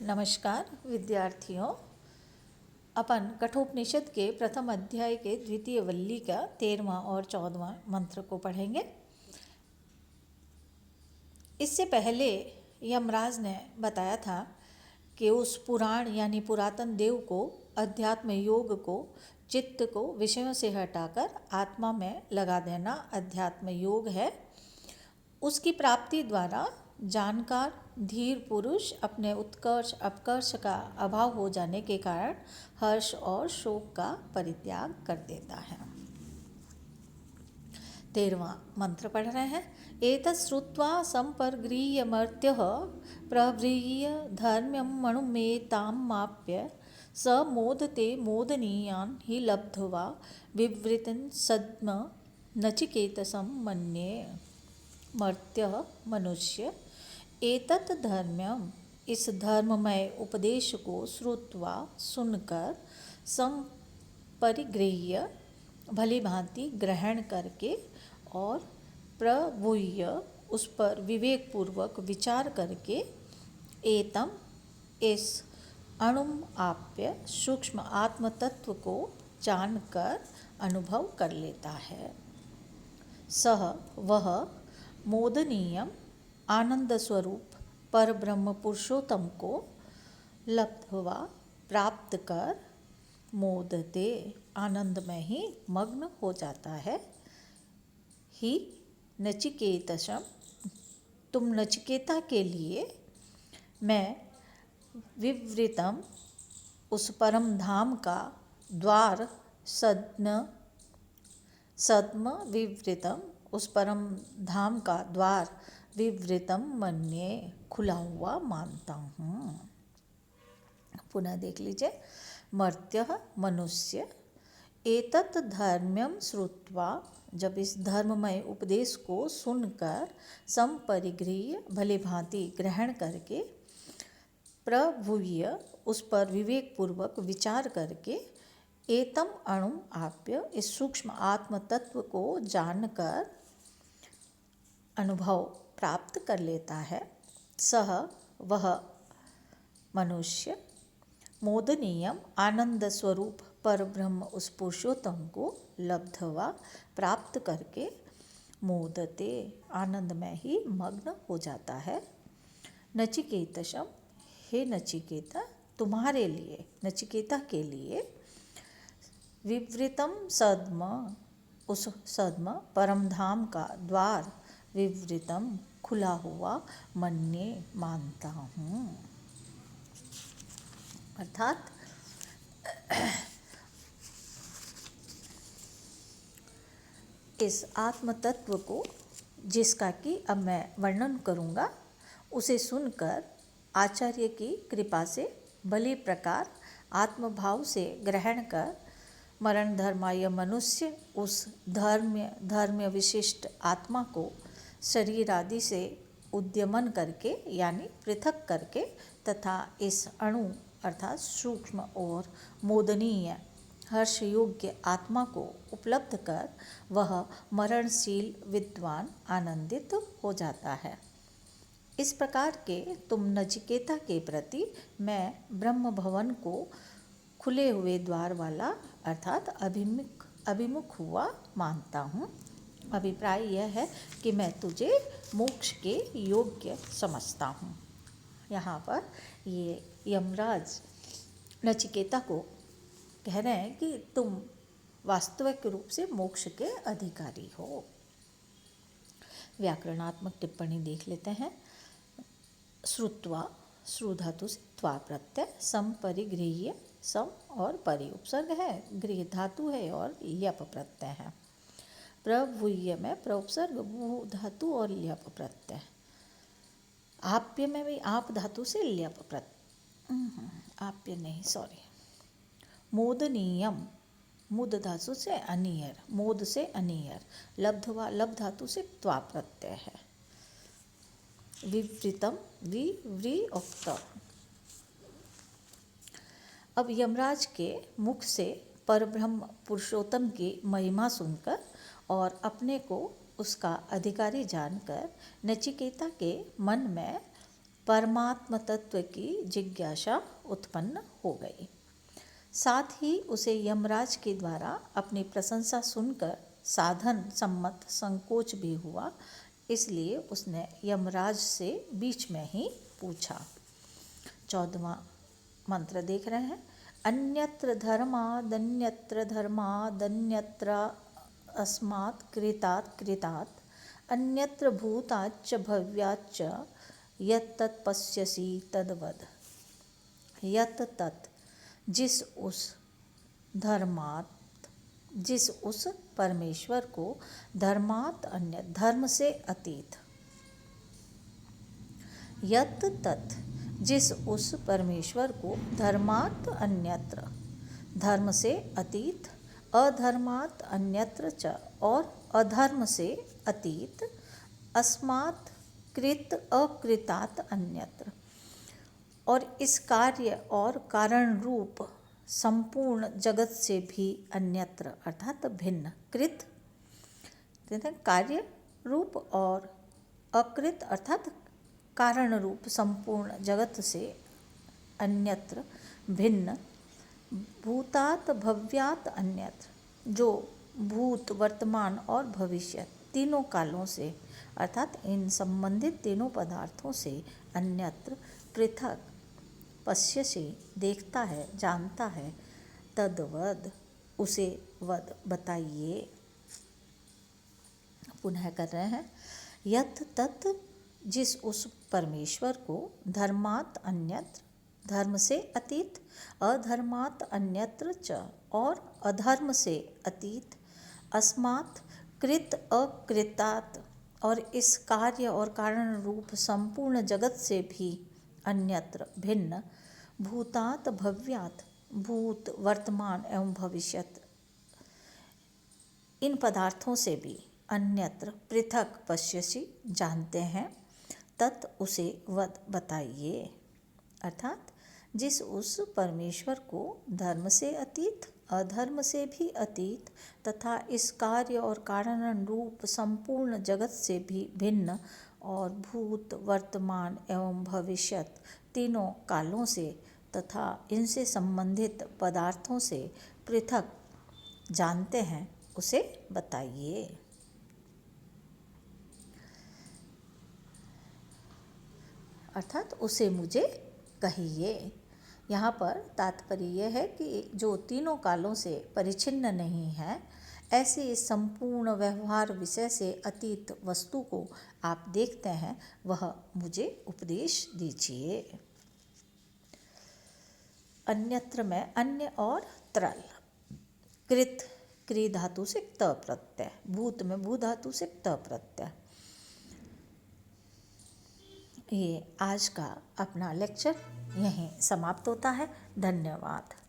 नमस्कार विद्यार्थियों। अपन कठोपनिषद के प्रथम अध्याय के द्वितीय वल्ली का 13वां और 14वां मंत्र को पढ़ेंगे। इससे पहले यमराज ने बताया था कि उस पुराण यानी पुरातन देव को, अध्यात्म योग को, चित्त को विषयों से हटाकर आत्मा में लगा देना अध्यात्म योग है। उसकी प्राप्ति द्वारा जानकार धीर पुरुष अपने उत्कर्ष अपकर्ष का अभाव हो जाने के कारण हर्ष और शोक का परित्याग कर देता है। 13वां मंत्र पढ़ रहे हैं। एतत् श्रुत्वा संपर्गृह्य मर्त्यः प्रव्रीह्य धर्म्यं मणुमेतामाप्य स मोदते मोदनीयान् हि लब्ध्वा विवृतिं सद्म नचिकेतसं मन्ये। मर्त्य मनुष्य एतत् धर्म्यम, इस धर्ममय उपदेश को श्रुत्वा सुनकर, संपरिगृह्य भली भांति ग्रहण करके, और प्रभूय उस पर विवेक पूर्वक विचार करके, एतम इस अणुम आप्य सूक्ष्म आत्म तत्व को जानकर अनुभव कर लेता है। सह वह मोदनीयम आनंद स्वरूप पर ब्रह्म पुरुषोत्तम को लब्ध्वा प्राप्त कर, मोदते आनंद में ही मग्न हो जाता है। ही नचिकेतसम, तुम नचिकेता के लिए मैं विवृतम उस परम धाम का द्वार, सद्म विवृतम उस परम धाम का द्वार, विवृतम मन्ये खुला हुआ मानता हूँ। पुनः देख लीजिए। मर्त्यः मनुष्य एतत् धर्म्यम श्रुत्वा, जब इस धर्ममय उपदेश को सुनकर, संपरिगृह्य भली भांति ग्रहण करके, प्रभूय उस पर विवेक पूर्वक विचार करके, एतम अणुम आप्य इस सूक्ष्म आत्म तत्व को जानकर अनुभव प्राप्त कर लेता है। सह वह मनुष्य मोदनीयम आनंद स्वरूप पर ब्रह्म उस पुरुषोत्तम को लब्ध्वा प्राप्त करके, मोदते आनंद में ही मग्न हो जाता है। नचिकेतसम, हे नचिकेता, तुम्हारे लिए, नचिकेता के लिए, विवृतम सद्म उस सद्म परम धाम का द्वार, विवृतम खुला हुआ, मन्ये मानता हूँ। अर्थात इस आत्म तत्व को, जिसका कि अब मैं वर्णन करूँगा, उसे सुनकर आचार्य की कृपा से भली प्रकार आत्मभाव से ग्रहण कर, मरण धर्माय मनुष्य उस धर्म विशिष्ट आत्मा को शरीर आदि से उद्यमन करके यानी पृथक करके, तथा इस अणु अर्थात सूक्ष्म और मोदनीय हर्ष योग्य आत्मा को उपलब्ध कर, वह मरणशील विद्वान आनंदित हो जाता है। इस प्रकार के तुम नचिकेता के प्रति मैं ब्रह्म भवन को खुले हुए द्वार वाला अर्थात अभिमुख हुआ मानता हूँ। अभिप्राय यह है कि मैं तुझे मोक्ष के योग्य समझता हूँ। यहाँ पर ये यमराज नचिकेता को कह रहे हैं कि तुम वास्तविक रूप से मोक्ष के अधिकारी हो। व्याकरणात्मक टिप्पणी देख लेते हैं। श्रुत्वा, श्रु धातु से त्वा प्रत्यय, संपरिगृह्य, सम और परि उपसर्ग है, गृह धातु है और ल्यप प्रत्यय है। प्रभूय में प्रउपसर्ग, भू धातु और ल्यप प्रत्यय। आप्य में भी आप धातु से ल्यप प्रत्यय, आप्य नहीं, सॉरी। मोदनीयम, मुद धातु से अनियर, मोद से अनियर, लब्ध्वा लब धातु से त्वा प्रत्यय है। विवृतम व्री उक्त। अब यमराज के मुख से परब्रह्म पुरुषोत्तम की महिमा सुनकर और अपने को उसका अधिकारी जानकर नचिकेता के मन में परमात्म तत्व की जिज्ञासा उत्पन्न हो गई। साथ ही उसे यमराज के द्वारा अपनी प्रशंसा सुनकर साधन सम्मत संकोच भी हुआ, इसलिए उसने यमराज से बीच में ही पूछा। 14वां मंत्र देख रहे हैं। अन्यत्र धर्मादन्यत्र धर्मादन्यत्र अस्मात् कृतात् कृतात् अन्यत्र भूताच्च भव्याच्च यत्तत् पश्यसि तद्वद। यत् तत् जिस उस परमेश्वर को धर्मात् अन्य धर्म से अतीत, यत् तत् जिस उस परमेश्वर को धर्मात् अन्यत्र धर्म से अतीत, अधर्मात् अन्यत्र च और अधर्म से अतीत, अस्मात् कृत अकृतात् अन्यत्र और इस कार्य और कारण रूप संपूर्ण जगत से भी अन्यत्र अर्थात भिन्न, कृत कार्य रूप और अकृत अर्थात कारण रूप संपूर्ण जगत से अन्यत्र भिन्न, भूतात् भव्यात् अन्यत्र जो भूत वर्तमान और भविष्य तीनों कालों से अर्थात इन संबंधित तीनों पदार्थों से अन्यत्र पृथक पश्यसि देखता है जानता है, तद्वद उसे वद बताइए। पुनः कर रहे हैं। यत् तत् जिस उस परमेश्वर को धर्मात् अन्यत्र धर्म से अतीत, अधर्मात् अन्यत्र च और अधर्म से अतीत, अस्मात् कृत अकृतात् और इस कार्य और कारण रूप संपूर्ण जगत से भी अन्यत्र भिन्न, भूतात् भव्यात् भूत वर्तमान एवं भविष्यत इन पदार्थों से भी अन्यत्र पृथक पश्यसि जानते हैं, तत् उसे वद बताइए। अर्थात जिस उस परमेश्वर को धर्म से अतीत, अधर्म से भी अतीत तथा इस कार्य और कारण रूप संपूर्ण जगत से भी भिन्न और भूत वर्तमान एवं भविष्यत तीनों कालों से तथा इनसे संबंधित पदार्थों से पृथक जानते हैं, उसे बताइए। अर्थात उसे मुझे कहिए। यहाँ पर तात्पर्य यह है कि जो तीनों कालों से परिच्छिन्न नहीं है, ऐसे इस संपूर्ण व्यवहार विषय से अतीत वस्तु को आप देखते हैं, वह मुझे उपदेश दीजिए। अन्यत्र में अन्य और त्रल, कृत क्री धातु से त प्रत्यय, भूत में भू धातु से त प्रत्यय। ये आज का अपना लेक्चर यहीं समाप्त होता है। धन्यवाद।